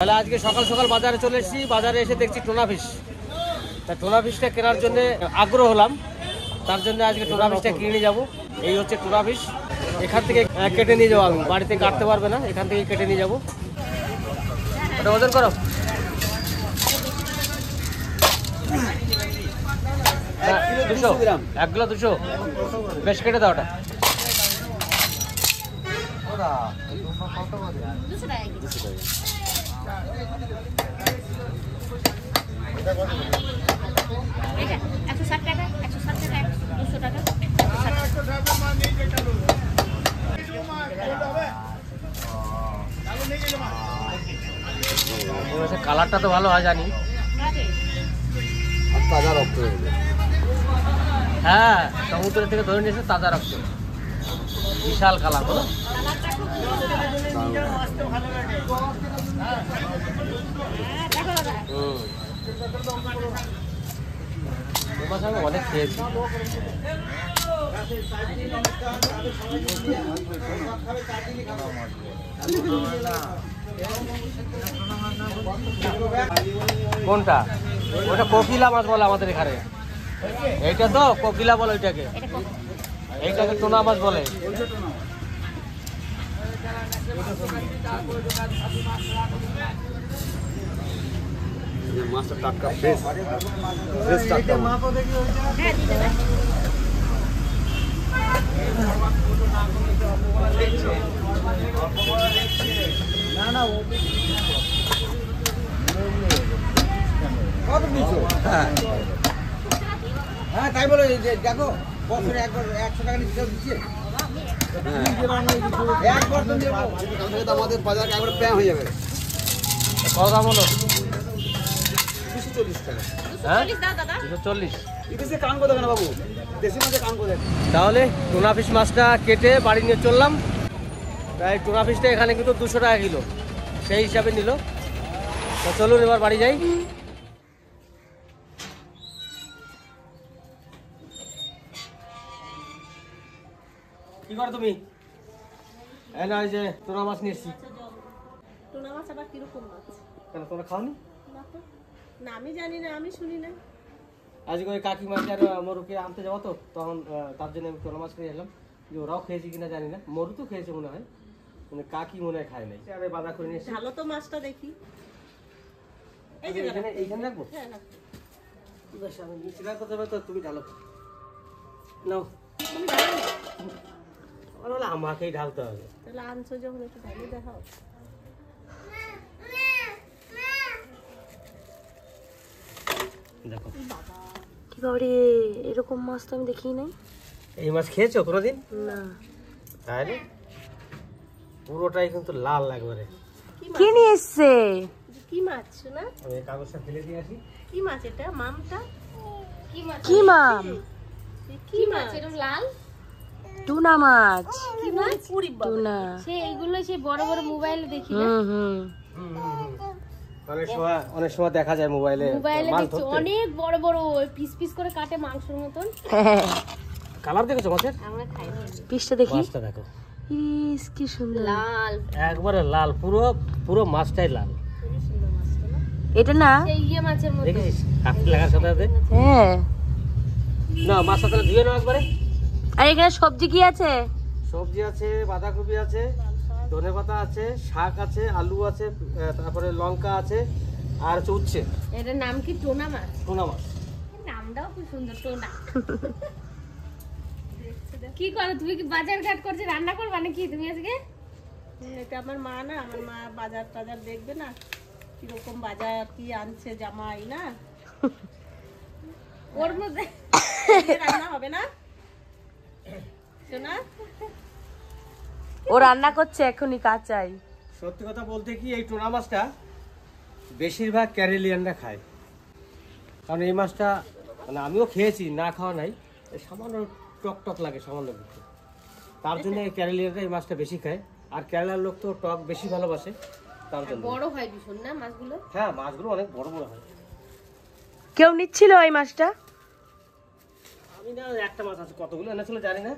তাহলে আজকে সকাল সকাল বাজারে চলে এসেছি। বাজারে এসে দেখছি টোনা ফিশ। তা টোনা ফিশটা কেনার জন্য আগ্রহ হলাম, তার জন্য আজকে টোনা ফিশটা কিনে নিয়ে যাবো। এই হচ্ছে টোনা ফিশ, এখান থেকে কেটে নিয়ে যাবো। আমি বাড়িতে কাটতে পারবে না, এখান থেকে কেটে নিয়ে যাবো। ওটা ওজন করো। 200 গ্রাম, 1 কিলো 200। বেশ কেটে দাও ওটা। কালারটা তো ভালো হয় জানি। তাজা রক্ত, হ্যাঁ সমুদ্র থেকে ধরে নিয়েছে তাজা রক্ত, বিশাল কালার। বলো আমি অনেক খেয়েছি। কোনটা? ওটা কোকিলা মাছ বলে আমাদের এখানে। এইটা তো কোকিলা বলে, ওইটাকে এইটাকে টোনা মাছ বলে। মাছটা টাটকা, ফ্রেশ টাটকা। হ্যাঁ তাই বলে দেখো, বছরে একবার 100 টাকা নিচ্ছে দিচ্ছে। আমাদের বাজার একবার প্যাঁ হয়ে যাবে। কত দাম হলো? 240 টাকা। হ্যাঁ 240। দেশে কান কোথায় না বাবু, দেশি মাঝে কান কোথায়? তাহলে টোনা ফিশ মাছটা কেটে বাড়ি নিয়ে চললাম। তাই টোনা ফিশটা এখানে কিন্তু 200 টাকা কিলো, সেই হিসাবে নিল। তো চলুন এবার বাড়ি যাই। কি করো তুমি? এই না, এই যে টোনা মাছ নিয়ে এসছি। টোনা মাছ আবার কিরকম মাছ? কেন তোমরা খাওনি? না তো, না আমি জানি না, আমি শুনি না। আজকে ওই কাকি মাছ আর মরুকে আনতে যাবো, তো তখন তার জন্য আমি টোনা মাছ খেয়ে এলাম। যে ওরাও খেয়েছে কিনা জানি না, মরু তো খেয়েছে মনে হয়, মানে কাকি মনে হয় খায় নাই। আরে বাধা করে নিয়ে এসছি। ভালো তো মাছটা দেখি। এই যে এইখানে রাখবো। হ্যাঁ না, বেশ, আমি নিচে রাখতে হবে, তো তুমি ঢালো। নাও, তুমি জানো না? বলে আমাকেই ঢালতে হবে। তাহলে আনছো যখন একটু ঢালে দেখাও। দেখো কি বাবারে, এরকম মাছ তো আমি দেখি নাই। এই মাছ খেয়েছো কোনোদিন? না। তাহলে পুরোটাই কিন্তু লাল একবারে। কি নিয়ে এসছে? কি মাছ শোনা? আমি কাগজটা ফেলে দিয়ে আসি। কি মাছ এটা? মামটা কি মাছ? কি মাম? কি মাছ এরকম লাল? টুনা মাছ। কি মাছ? পুরি বাবা। টুনা। সে এইগুলো সে বড় বড় মোবাইলে দেখি না। অনেক সময় দেখা যায় মোবাইলে মাছ দেখছি ধরতে। অনেক বড় বড় পিস পিস করে কাটে মাংসের মতন। কালার দেখেছো মাছের? আমরা খাই না। পিসটা দেখি। মাছটা দেখো, ইস কি সুন্দর। লাল, একবারে লাল, পুরো পুরো মাছটাই লাল। খুবই সুন্দর মাছটা না? এটা না? সেই ইয়ে মাছের মতো। দেখেছিস কাপড় লাগার সাথে সাথে? হ্যাঁ। না, মাছটা তাহলে ধুয়ে নাও একবারে। আর এখানে সবজি কি আছে? সবজি আছে, বাঁধাকপি আছে, ধনেপাতা আছে, শাক আছে, আলু আছে, তারপরে লঙ্কা আছে, আর হচ্ছে উচ্ছে। এটার নাম কি? টোনা মাছ। টোনা মাছ। নামটাও খুব সুন্দর, টোনা। কি করো তুমি? কি বাজার ঘাট করছে, রান্না করবা নাকি তুমি আজকে? এটা আমার মা না, আমার মা বাজার টাজার দেখবে না, কিরকম বাজার কি আনছে জামাই না, ওর মধ্যে রান্না হবে না শোনা। ও রান্না করছে এখনই কাঁচাই। সত্যি কথা বলতে কি, এই টোনা মাছটা বেশিরভাগ ক্যারেলিয়ানরা খায়। কারণ এই মাছটা, মানে আমিও খেয়েছি, না খাওয়া নাই, সামান্য টক টক লাগে সামান্য কিছু, তার জন্য এই ক্যারেলিয়ানরা এই মাছটা বেশি খায়। আর কেরালার লোক তো টক বেশি ভালোবাসে, তার জন্য। বড় হয় ভীষণ না মাছগুলো? হ্যাঁ, মাছগুলো অনেক বড় বড় হয়। কেউ নিচ্ছিল এই মাছটা? আমি না, একটা মাছ আছে, কতগুলো এনেছিল জানি না।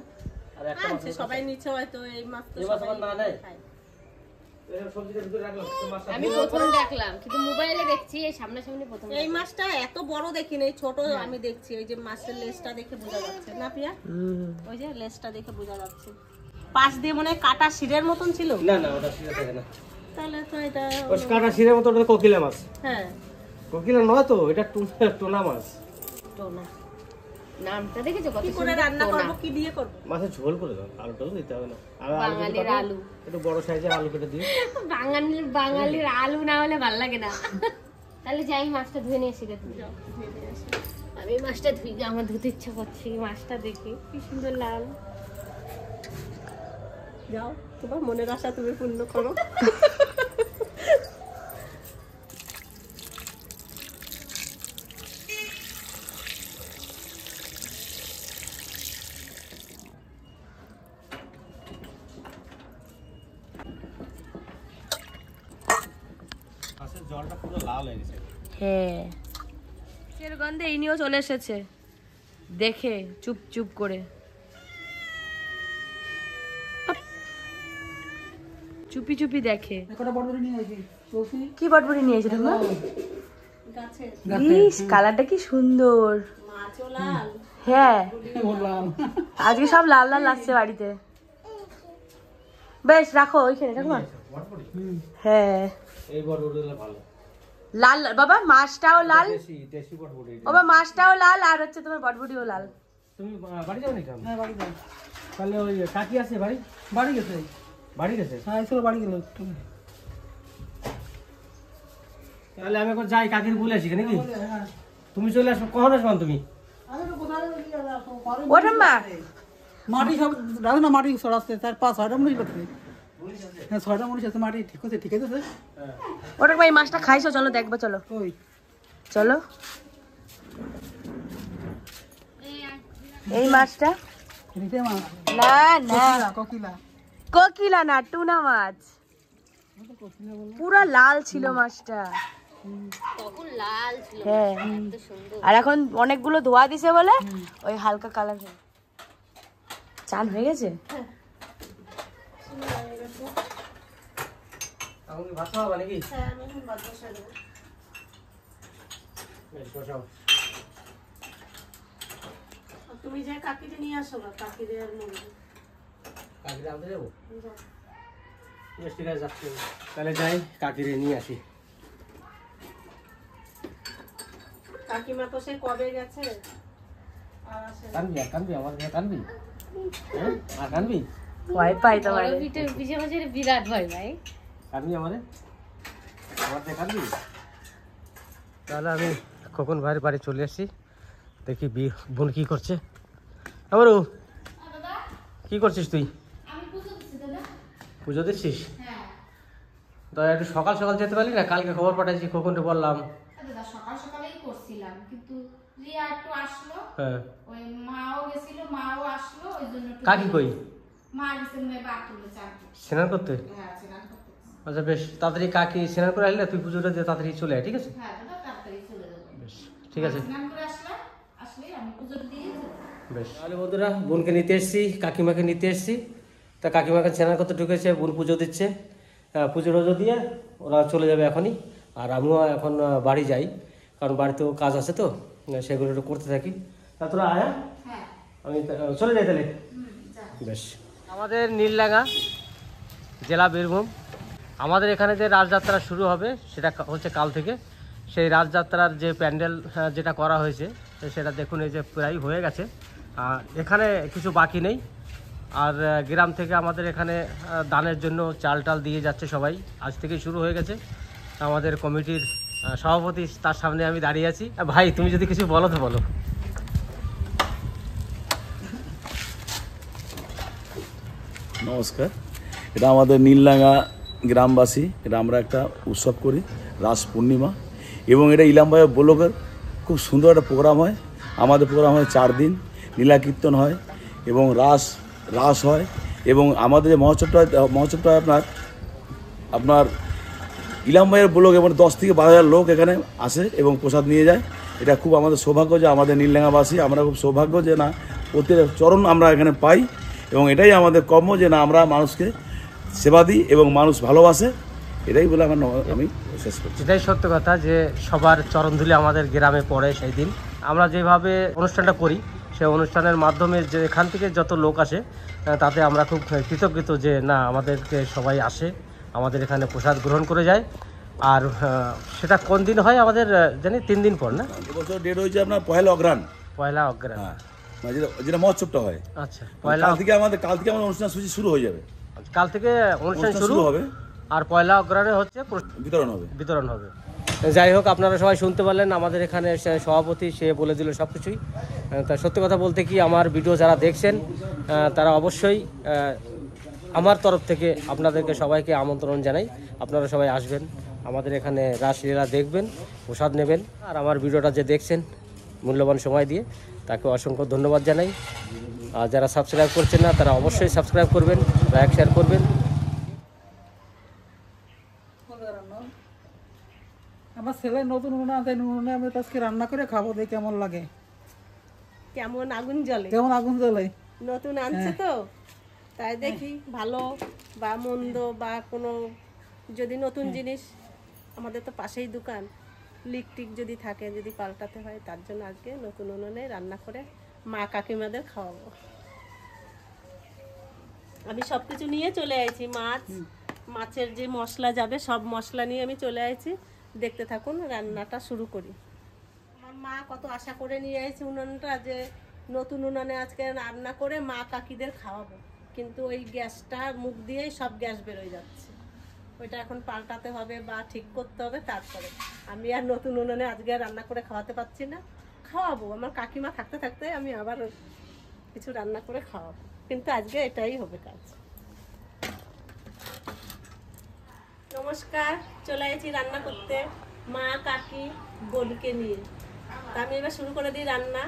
আর একটা মাছ সবাই নিচ্ছে হয়তো, এই মাছ তো এই মাছ সবাই আমার না নেয়। খায়। সবজিটা ভিতরে রাখলাম, মাছটা আমি প্রথম দেখলাম, কিন্তু মোবাইলে দেখছি, এই সামনাসামনি প্রথম। এই মাছটা এত বড় দেখিনি, ছোট আমি দেখছি। ওই যে মাছের লেজটা দেখে বোঝা যাচ্ছে না প্রিয়া? ওই যে লেজটা দেখে বোঝা যাচ্ছে। পাশ দিয়ে মনে হয় কাটা শিরের মতন ছিল। না না, ওটা শিরা থাকে না। তাহলে তো এটা ওই কাটা শিরের মতো ওটা কোকিলা মাছ। হ্যাঁ, কোকিলা নয় তো, এটা টোনা মাছ। টোনা নামটা দেখেছো? কত করে রান্না করব, কি দিয়ে করব? মাছের ঝোল করে দাও, আলু টালু দিতে হবে না। আর বাঙালির আলু, একটু বড় সাইজের আলু কেটে দিও। বাঙালির আলু না হলে ভালো লাগে না। তাহলে যাই মাছটা ধুয়ে নিয়ে এসে তুমি। আমি মাছটা ধুই, আমার ধুতে ইচ্ছা করছে। মাছটা দেখে কি সুন্দর লাল। যাও, তোমার মনের আশা তুমি পূর্ণ করো। মাছের জলটা পুরো লাল হয়ে গেছে। হ্যাঁ, এর গন্ধে ইনিও চলে এসেছে দেখে চুপ চুপ করে। চুপি চুপি দেখে। কি বটবটি নিয়ে এসেছে তোমরা? ইস, কালারটা কি সুন্দর। মাছও লাল। হ্যাঁ, আজকে সব লাল লাল লাগছে বাড়িতে। বেশ, রাখো ওইখানে, রাখো মা। হ্যাঁ, এই বড়বড়ি ভালো। লাল লাল বাবা, মাছটাও লাল। দেশি বড়বড়ি। বাবা মাছটাও লাল আর হচ্ছে তোমার বটবটিও লাল। তুমি বাড়ি যাও নাকি? হ্যাঁ বাড়ি যাই। তাহলে ওই কাকি আছে বাড়ি? বাড়ি গেছে। বাড়ি গেছে? হ্যাঁ এসে বাড়ি গেল। তাহলে আমি এখন যাই, কাকির বলে আসি নাকি? হ্যাঁ তুমি চলে আসো, কখন আসবান তুমি? আমি তো কোথায় ওটা মা মাটি সব রাখো না, মাটি সরাচ্ছে 4-5-6টা মনে করতে। হ্যাঁ 6টা মনে আছে, মাটি ঠিক আছে, ঠিক আছে। ওটা ভাই, মাছটা খাইছো? চলো দেখবো, চলো ওই চলো। এই মাছটা রিটে মাছ, না না, কোকিলা। কোকিলা না, টুনা মাছ। পুরা লাল ছিল মাছটা। তখন লাল ছিল, হ্যাঁ, এত সুন্দর। আর এখন অনেকগুলো ধোয়া দিছে বলে ওই হালকা কালার। চান হয়ে গেছে? এখন কি ভাত খাওয়া নাকি? হ্যাঁ, আমি এখন ভাত বসাই দেবো। বেশ, বসাও। তুমি যে কাকিরে নিয়ে আসো না, কাকিরে আর মুরগি। কাকিরে আনতে যাবো? বেশ, ঠিক আছে, যাচ্ছি। তাহলে যাই, কাকিরে নিয়ে আসি। কাকিমা তো সে কবে গেছে, আর আসে না। কানবি আর কানবি, আমার দিকে কানবি? হ্যাঁ, আর কানবি? ভয় পাই তোমার। পিছে পিছে বিরাট ভয় ভাই। কানবি আমার দিকে কানবি? তাহলে আমি খোকন ভাইয়ের বাড়ি চলে এসেছি। দেখি বোন কি করছে। আমারও কি করছিস তুই? পুজো দিচ্ছিস? তো একটু সকাল সকাল যেতে পারলি না? কালকে খবর পাঠাইছি, খোকনকে বললাম। দাদা সকাল সকালেই করছিলাম, কিন্তু রিয়া একটু আসলো, হ্যাঁ, ওই মাও গেছিল, মাও আসলো, ওই জন্য একটু কাকি কই? মা গেছে মেয়ে বাথরুমে চাপবে। স্নান করতে? হ্যাঁ স্নান করতে। আচ্ছা বেশ, তাড়াতাড়ি কাকি স্নান করে আসলে তুই পুজোটা দিয়ে তাড়াতাড়ি চলে আয়, ঠিক আছে? হ্যাঁ দাদা তাড়াতাড়ি চলে যাবো। বেশ, ঠিক আছে, স্নান করে আসলে আমি পুজো দিয়ে যাবো। বেশ। তাহলে বন্ধুরা, বোনকে নিতে এসেছি, কাকিমাকে নিতে এসেছি। তা কাকিমাকে স্নান করতে ঢুকেছে, বোন পুজো দিচ্ছে। পুজো টুজো দিয়ে ওরা চলে যাবে এখনই। আর আমিও এখন বাড়ি যাই, কারণ বাড়িতেও কাজ আছে তো, সেগুলো একটু করতে থাকি। তা তোরা আয়া, হ্যাঁ আমি চলে যাই তাহলে। বেশ। আমাদের নীলডাঙ্গা, জেলা বীরভূম, আমাদের এখানে যে রাজযাত্রা শুরু হবে সেটা হচ্ছে কাল থেকে। সেই রাজযাত্রার যে প্যান্ডেল যেটা করা হয়েছে সেটা দেখুন, এই যে প্রায় হয়ে গেছে। এখানে কিছু বাকি নেই। আর গ্রাম থেকে আমাদের এখানে দানের জন্য চাল টাল দিয়ে যাচ্ছে সবাই, আজ থেকেই শুরু হয়ে গেছে। আমাদের কমিটির সভাপতি, তার সামনে আমি দাঁড়িয়ে আছি। ভাই, তুমি যদি কিছু বলো তো বলো। নমস্কার, এটা আমাদের নীলডাঙ্গা গ্রামবাসী, এটা আমরা একটা উৎসব করি, রাস পূর্ণিমা, এবং এটা ইলামবাজার ব্লকের খুব সুন্দর একটা প্রোগ্রাম হয়। আমাদের প্রোগ্রাম হয় 4 দিন, লীলা কীর্তন হয় এবং রাস হয়। এবং আমাদের যে মহোৎসবটা আপনার ইলামবাজার ব্লক, এবং 10 থেকে 12,000 লোক এখানে আসে এবং প্রসাদ নিয়ে যায়। এটা খুব আমাদের সৌভাগ্য যে আমাদের নীলডাঙ্গাবাসী, আমরা খুব সৌভাগ্য যে না প্রত্যেক চরণ আমরা এখানে পাই, এবং এটাই আমাদের কর্ম যে না আমরা মানুষকে সেবা দিই এবং মানুষ ভালোবাসে, এটাই বলে আমি শেষ করছি। এটাই সত্য কথা যে সবার চরণধুলি আমাদের গ্রামে পড়ে সেই দিন। আমরা যেভাবে অনুষ্ঠানটা করি সেই অনুষ্ঠানের মাধ্যমে যে এখান থেকে যত লোক আসে তাতে আমরা খুব কৃতজ্ঞ যে না আমাদেরকে সবাই আসে, আমাদের এখানে প্রসাদ গ্রহণ করে যায়। আর সেটা কোন দিন হয় আমাদের জানি 3 দিন পর না? এবছর ডেট হয়েছে আপনার পয়লা অগ্রহায়ণ। পয়লা অগ্রহায়ণ, হ্যাঁ, মানে যেটা মহোৎসবটা হয়। আচ্ছা, পয়লা কাল থেকে আমাদের অনুষ্ঠান সূচি শুরু হয়ে যাবে। কাল থেকে অনুষ্ঠান শুরু হবে আর পয়লা অগ্রহায়ণে হচ্ছে বিতরণ হবে। যাই হোক, আপনারা সবাই শুনতে পারলেন, আমাদের এখানে সভাপতি সে বলে দিল সব কিছুই। তা সত্যি কথা বলতে কি, আমার ভিডিও যারা দেখছেন তারা অবশ্যই আমার তরফ থেকে আপনাদেরকে সবাইকে আমন্ত্রণ জানাই, আপনারা সবাই আসবেন আমাদের এখানে রাসলীলা দেখবেন, প্রসাদ নেবেন। আর আমার ভিডিওটা যে দেখছেন মূল্যবান সময় দিয়ে তাকে অসংখ্য ধন্যবাদ জানাই। আর যারা সাবস্ক্রাইব করছেন না তারা অবশ্যই সাবস্ক্রাইব করবেন, লাইক শেয়ার করবেন। আমার ছেলে নতুন উনুন আছে, উনুনে আমি আজকে রান্না করে খাবো, দেখি কেমন লাগে, কেমন আগুন জ্বলে, কেমন আগুন জ্বলে। নতুন আনছে তো তাই দেখি ভালো বা মন্দ বা কোনো যদি নতুন জিনিস, আমাদের তো পাশেই দোকান, লিক টিক যদি থাকে, যদি পাল্টাতে হয়, তার জন্য আজকে নতুন উনুনে রান্না করে মা কাকিমাদের খাওয়াবো। আমি সব কিছু নিয়ে চলে আইছি, মাছের যে মশলা যাবে সব মশলা নিয়ে আমি চলে আইছি। দেখতে থাকুন, রান্নাটা শুরু করি। আমার মা কত আশা করে নিয়ে আইছে উনুনটা, যে নতুন উনুনে আজকে রান্না করে মা কাকিদের খাওয়াবো, কিন্তু ওই গ্যাসটা মুখ দিয়েই সব গ্যাস বেরোয় যাচ্ছে। ওইটা এখন পাল্টাতে হবে বা ঠিক করতে হবে, তারপরে আমি আর নতুন উনুনে আজকে রান্না করে খাওয়াতে পারছি না। খাওয়াবো, আমার কাকিমা থাকতে থাকতে আমি আবার কিছু রান্না করে খাওয়াবো, কিন্তু আজকে এটাই হবে কাজ। নমস্কার, চলে এসেছি রান্না করতে মা কাকি বোনকে নিয়ে। তা আমি এবার শুরু করে দিই রান্না।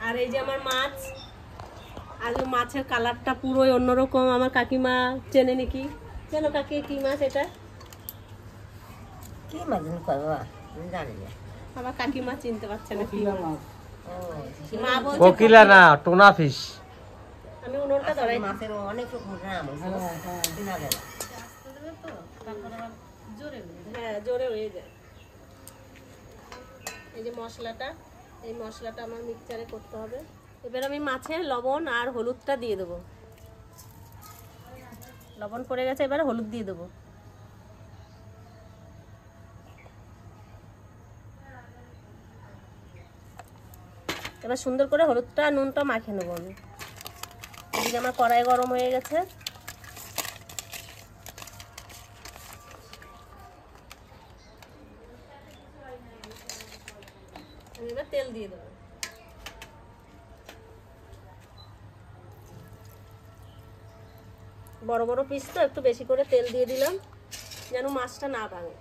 আর এই যে আমার মাছ, আজকে মাছের কালারটা পুরোই অন্যরকম। আমার কাকিমা চেনে নাকি, চেনো কাকি কি মাছ এটা? কি মাছ জানি না, আমার কাকিমা চিনতে পারছে না কি মাছ। মা বলছে কোকিলা না, টোনা ফিশ। আমি উনুনটা ধরাই, মাছের অনেক রকম নাম চেনা গেল। হ্যাঁ জোরে হয়ে যায়। এই যে মশলাটা, এই মশলাটা আমার মিক্সচারে করতে হবে। এবার আমি মাছে লবণ আর হলুদটা দিয়ে দেবো। লবণ পড়ে গেছে, এবার হলুদ দিয়ে দেবো। এবার সুন্দর করে হলুদটা নুনটা মাখিয়ে নেবো আমি। এদিকে আমার কড়াই গরম হয়ে গেছে, এবার তেল দিয়ে দেবো। বড় বড় পিস তো একটু বেশি করে তেল দিয়ে দিলাম, যেন মাছটা না ভাঙে।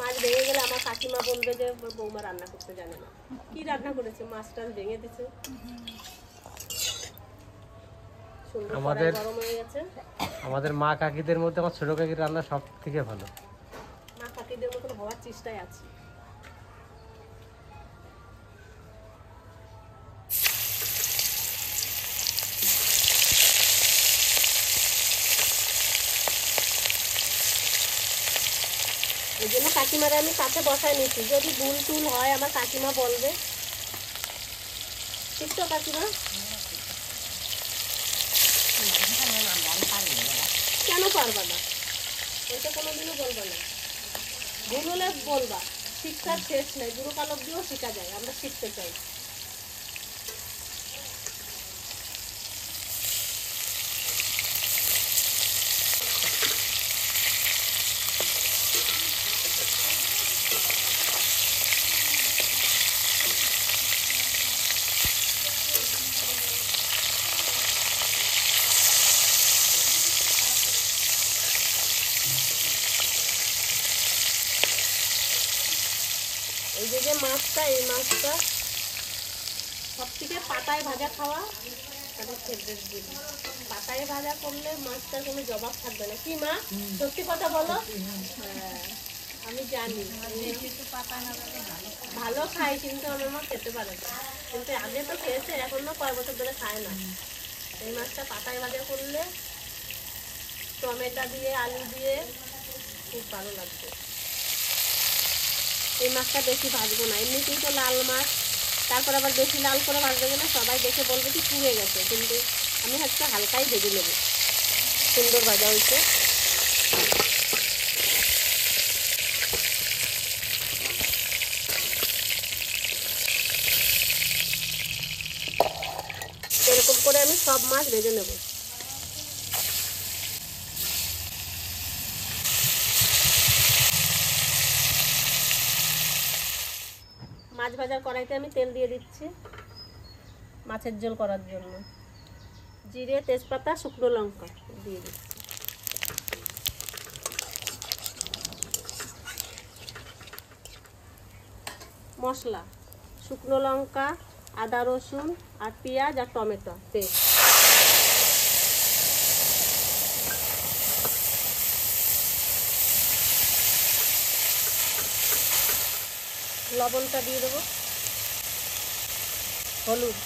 মাছ ভেঙে গেলে আমার কাকিমা বলবে যে বৌমা রান্না করতে জানে না। কি রান্না করেছে, মাছটা ভেঙে দিছে। গরম হয়ে গেছে। আমাদের মা কাকিদের মধ্যে আমার ছোট কাকির রান্না সব থেকে ভালো। মা কাকিদের মতন হওয়ার চেষ্টায় আছি। এই জন্য কাকিমারে আমি কাছে বসায় নিচ্ছি, যদি ভুল টুল হয় আমার কাকিমা বলবে। ঠিক তো কাকিমা? কেন পারবা না? ওইটা কোনোদিনও বলবা না, ভুল হলে বলবা। শিক্ষার শেষ নাই, গুরু কালক দিয়েও শেখা যায়, আমরা শিখতে চাই। এই যে মাছটা, এই মাছটা সব থেকে পাতায় ভাজা খাওয়া তাদের ফেভারিট জিনিস। পাতায় ভাজা করলে মাছটার কোনো জবাব থাকবে না। কি মা, সত্যি কথা বলো? হ্যাঁ আমি জানি ভালো খাই, কিন্তু আমার মা খেতে পারে না। কিন্তু আগে তো খেয়েছে, এখন না কয়েক বছর ধরে খায় না। এই মাছটা পাতায় ভাজা করলে টমেটো দিয়ে আলু দিয়ে খুব ভালো লাগবে। এই মাছটা বেশি ভাজবো না, এমনিতেই তো লাল মাছ, তারপর আবার বেশি লাল করে ভাজবে গেলে সবাই দেখে বলবে কি পুড়ে গেছে, কিন্তু আমি হচ্ছে হালকাই ভেজে নেব। সুন্দর ভাজা হয়েছে। এরকম করে আমি সব মাছ ভেজে নেব। মাছ ভাজার কড়াইতে আমি তেল দিয়ে দিচ্ছি মাছের ঝোল করার জন্য। জিরে, তেজপাতা, শুকনো লঙ্কা দিয়ে দিচ্ছি। মশলা: শুকনো লঙ্কা, আদা রসুন আর পেঁয়াজ আর টমেটো পেস্ট। লবণটা দিয়ে দেবো, হলুদ,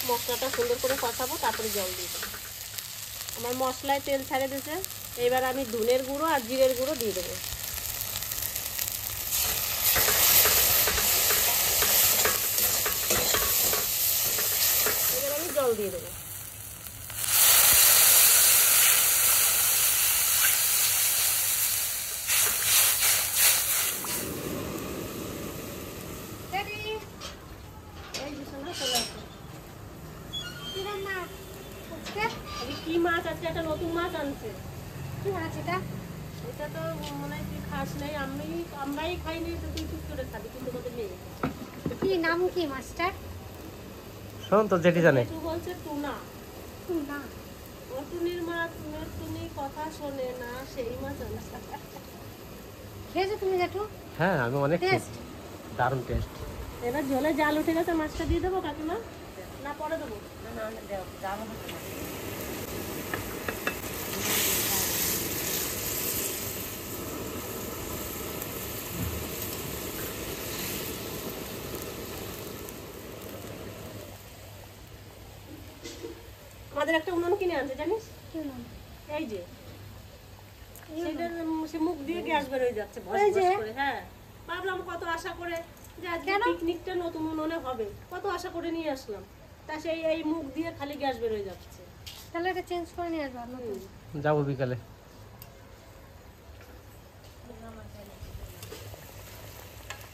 মশলাটা সুন্দর করে কষাবো, তারপরে জল দিয়ে দেবো। আমার মশলায় তেল ছাড়ে দিয়েছে, এবার আমি ধনের গুঁড়ো আর জিরের গুঁড়ো দিয়ে দেবো। এবার আমি জল দিয়ে দেবো। কি মাছ আছে? একটা নতুন মাছ আনছে। কি মাছ এটা? এটা তো মনে হয় তুই খাস নাই, আমরাই খাইনি, তো তুই ঠিক করে খাবি, কিন্তু তোদের নেই। কি নাম কি মাছটার? শোন তো যেটি জানে। তুই বলছে টুনা। টুনা? ও টুনির মাছ, টুনি কথা শোনে না, সেই মাছ আনছে। খেয়েছো তুমি জেঠু? হ্যাঁ, আমি অনেক টেস্ট? দারুণ টেস্ট। এবার ঝোলে জাল উঠে গেছে, মাছটা দিয়ে দেবো কাকিমা, না পরে দেবো? আমাদের একটা উনুন কিনে আনছে জানিস, কি নাম? এই যে সেটার সে মুখ দিয়ে গ্যাস বের হয়ে যাচ্ছে ভস এই যে? ভস করে। হ্যাঁ, ভাবলাম কত আশা করে যে আজকে পিকনিকটা নতুন উনুনে হবে, কত আশা করে নিয়ে আসলাম, তা সেই এই মুখ দিয়ে খালি গ্যাস বের হয়ে যাচ্ছে। তাহলে এটা চেঞ্জ করে নিয়ে আসবো নতুন। যাবো বিকালে।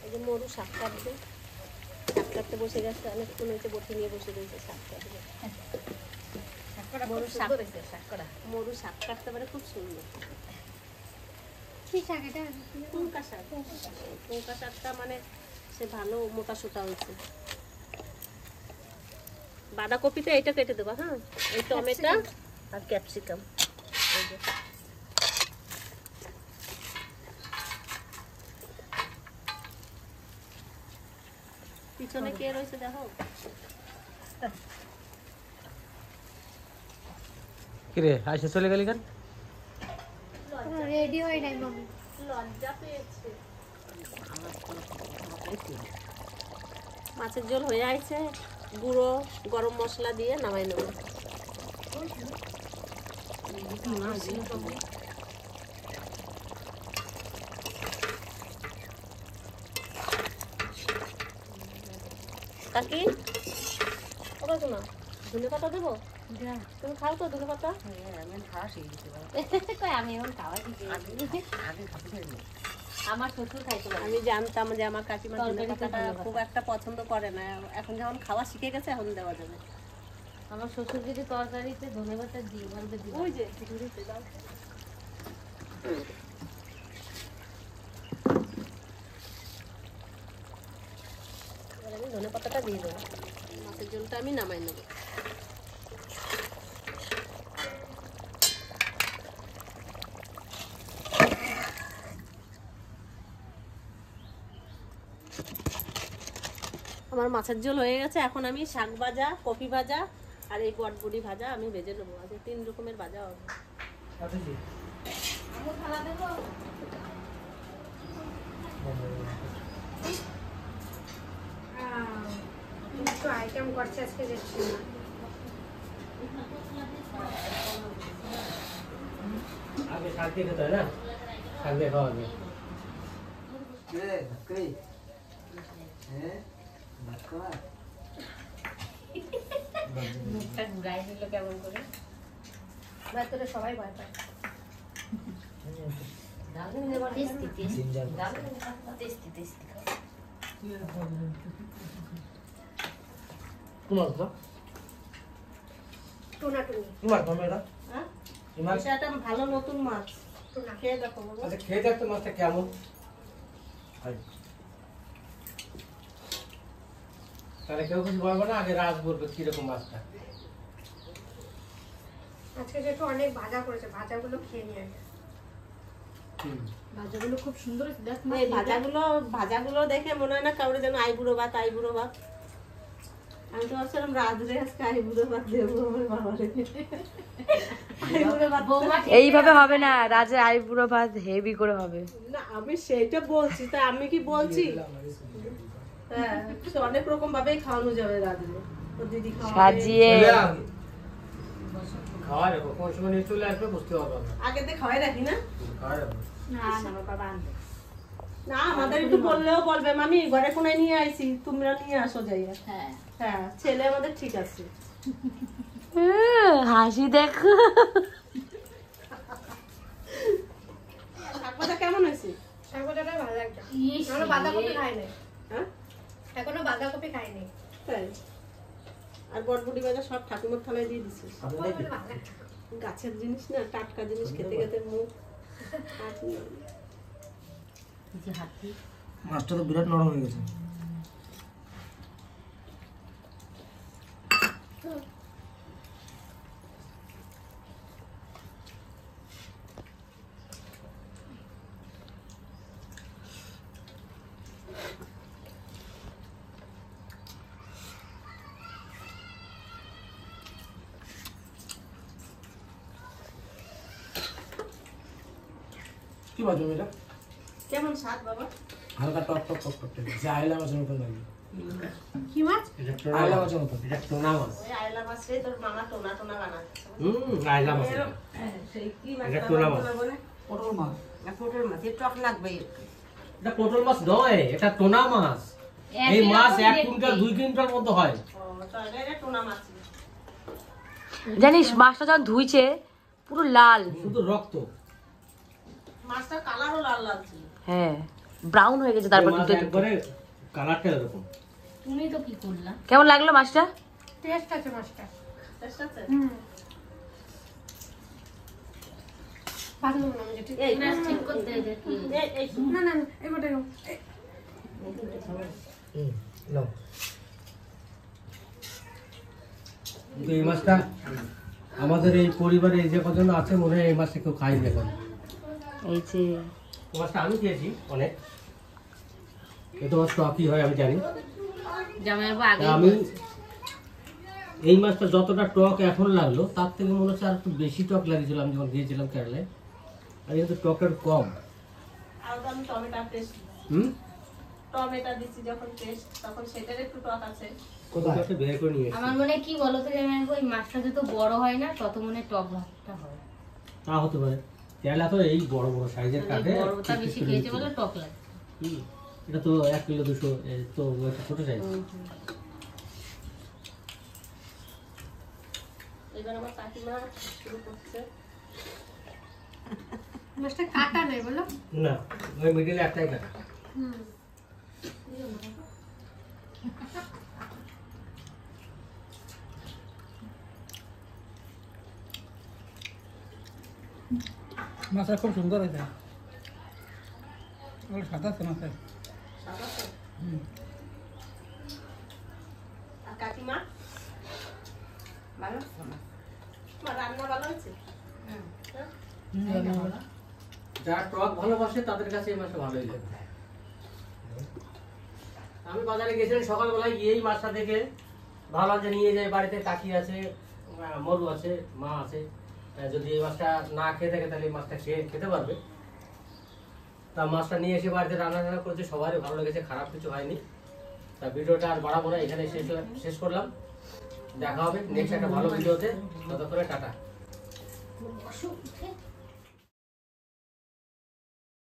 এই যে মরু শাক কাটবে, শাক কাটতে বসে গেছে, অনেকক্ষণ হয়েছে বটি নিয়ে বসে রয়েছে শাক কাটবে। মরু শাক কাটতে পারে, খুব সুন্দর। কি শাক এটা? কুমকা শাক। কুমকা শাকটা মানে সে ভালো মোটা সোটা হয়েছে। বাঁধাকপিতে এটা কেটে দেবো। হ্যাঁ, এই টমেটো আর ক্যাপসিকাম। এই যে পিছনে কে রয়েছে দেখো। কিরে আইসে চলে গেলি কেন? রেডি হয় নাই মামি। লজ্জা পেয়েছে। মাছের ঝোল হয়ে আছে, গুঁড়ো গরম মশলা দিয়ে নামাই নেব। কাকি ওটা শোনা, ধনে পাতা দেবো? তুমি খাও তো ধনে পাতা? আমি এখন খাওয়া শিখে আমার শ্বশুর খাইতো না। আমি জানতাম যে আমার কাকিমা ধনে পাতাটা খুব একটা পছন্দ করে না, এখন যখন খাওয়া শিখে গেছে এখন দেওয়া যাবে। আমার শ্বশুর যদি তরকারিতে ধনে পাতা দিয়ে বলবে দিবা। ওই যে ঝুড়িতে দাও। এবার আমি ধনে পাতাটা দিয়ে দেবো, মাছের ঝোলটা আমি নামাই নেবো। আমার মাছের ঝোল হয়ে গেছে, এখন আমি শাক ভাজা, কপি ভাজা আর এই বটবড়ি ভাজা আমি ভেজে নেবো। আজকে 3 রকমের ভাজা হবে। একটু আইটেম করছে আজকে দেখছি না। আগে শাক দিয়ে খেতে হয় না, শাক দিয়ে খাওয়া হবে। মুখটা ঘুরাই দিল কেমন করে। ভেতরে সবাই ভয় পায়। Tasty tasty tasty. তোমার তো টোনাটুনি। তোমার কমে এটা হ্যাঁ এই মাছ। এটা একটা ভালো নতুন মাছ, খেয়ে দেখো বাবা। আচ্ছা খেয়ে দেখ তো মাছটা কেমন হয়। তাহলে কেউ কিছু বলবো না, আগে রাজ বলবে কিরকম মাছটা। আজকে যেহেতু অনেক ভাজা করেছে, ভাজাগুলো খেয়ে নিয়ে আগে। ভাজাগুলো খুব সুন্দর হয়েছে, দেখ এই ভাজাগুলো দেখে মনে হয় না কাউরে যেন আইবুড়ো ভাত। আমি তো ভাবছিলাম রাজরে আজকে আইবুড়ো ভাত দেবো আমার বাবারে। আইবুড়ো ভাত এইভাবে হবে না, রাজের আইবুড়ো ভাত হেভি করে হবে। না, আমি সেইটা বলছি, তা আমি কি বলছি? হ্যাঁ, সে অনেক রকম ভাবেই খাওয়ানো যাবে রাজরে। ওর দিদি খাওয়াবে। সাজিয়ে খাওয়া যাবো, কোন সময় নিয়ে চলে আসবে বুঝতে পারবো না। আগে দিয়ে খাওয়াই রাখি না? খাওয়া যাবো। না আমার বাবা আনবে। না, আমাদের একটু বললেও বলবে মামি ঘরে কোনায় নিয়ে আইছি, তোমরা নিয়ে আসো যাইয়া। হ্যাঁ, ছেলে আমাদের ঠিক আছে। হাসি দেখো। শাক ভাজা কেমন হয়েছে? শাক ভাজাটা ভালো লাগছে। এখনো বাঁধাকপি খাই নাই। হ্যাঁ, এখনো বাঁধাকপি খাইনি। তাই। আর বটবটি ভাজা সব ঠাকুমার থালায় দিয়ে দিছিস। ভালো লাগছে। গাছের জিনিস না, টাটকা জিনিস খেতে খেতে মুখ মাছটা তো বিরাট নরম হয়ে গেছে। কি মাছ এটা? কেমন স্বাদ বাবা? হালকা টক টক টক টক যে আইলা মাছের মতন লাগে। কি মাছ? আইলা মাছের মতন, এটা টোনা মাছ। ওই আয়লা মাছটাই তোর মামা টোনা টোনা বানাচ্ছে। আইলা মাছ এটা। সেই কি এটা টোনা মাছ। পটল মাছ। না পোটের মাছ এর টক লাগবে একটু। এটা পটল মাছ নয়, এটা টোনা মাছ। এই মাছ 1 কুইন্টাল 2 কুইন্টাল মতো হয়। ও, তাহলে এটা টোনা মাছ। জানিস মাছটা যখন ধুইছে পুরো লাল, শুধু রক্ত। মাছটার কালারও লাল লাল ছিল। হ্যাঁ ব্রাউন হয়ে গেছে। তারপর এই মাছ দুটো একবারে কালারটা এরকম। তুমি তো কি করলা? কেমন লাগলো মাছটা? টেস্ট আছে মাছটা। টেস্ট আছে? পাতলু না আমি যেটা। এই ঠিক করতে দেখি। এই না না না, এবারে নাও। এই মাছটা আমাদের এই পরিবারে এই যে কজন আছে মনে হয় এই মাছটা কেউ খাই না এখন। এই যে এই মাছটা আমি খেয়েছি অনেক। এত মাছ টকই হয় আমি জানি। জামাইবাবু আগে তা আমি এই মাছটা যতটা টক এখন লাগলো তার থেকে মনে হচ্ছে আর একটু বেশি টক লাগিয়েছিল আমি যখন গিয়েছিলাম কেরালায়। আর কিন্তু টকের কম। আর তো আমি টমেটো পেস্ট, টমেটো দিচ্ছি যখন পেস্ট, তখন সেটার একটু টক আছে। কোথাও একটা বের করে নিয়ে এসেছি। আমার মনে হয় কি বলতো জামাইবাবু, ওই মাছটা যত বড় হয় না তত মনে হয় টক ভাবটা হয়। তা হতে পারে। কেরালা তো এই বড় বড় সাইজের কাটে। বড়টা বেশি খেয়েছে বলে টক লাগে। এটা তো 1 কিলো 200, তো একটা ছোট সাইজ। এবার আমার কাকিমা শুরু করছে। মাছটা কাটা নেই বলো? না, ওই মিডিলে একটাই কাটা। মাছটা খুব সুন্দর হয়েছে। সাদা আছে মাছের। আর কাকিমা ভালো আছে মাছ। তোমার রান্না ভালো হয়েছে? যারা টক ভালোবাসে তাদের কাছে এই মাছটা ভালোই লাগে। আমি বাজারে গেছিলাম সকালবেলায় গিয়েই মাছটা দেখে ভাবলাম যে নিয়ে যাই বাড়িতে। কাকি আছে, মরু আছে, মা আছে, যদি এই মাছটা না খেয়ে থাকে তাহলে এই মাছটা খেতে পারবে। তা মাছটা নিয়ে এসে বাড়িতে রান্না করেছে, সবারই ভালো লেগেছে, খারাপ কিছু হয়নি। তা ভিডিওটা আর বাড়াবো না, এখানে শেষ করলাম। দেখা হবে নেক্সট একটা ভালো ভিডিওতে, ততক্ষণে টাটা।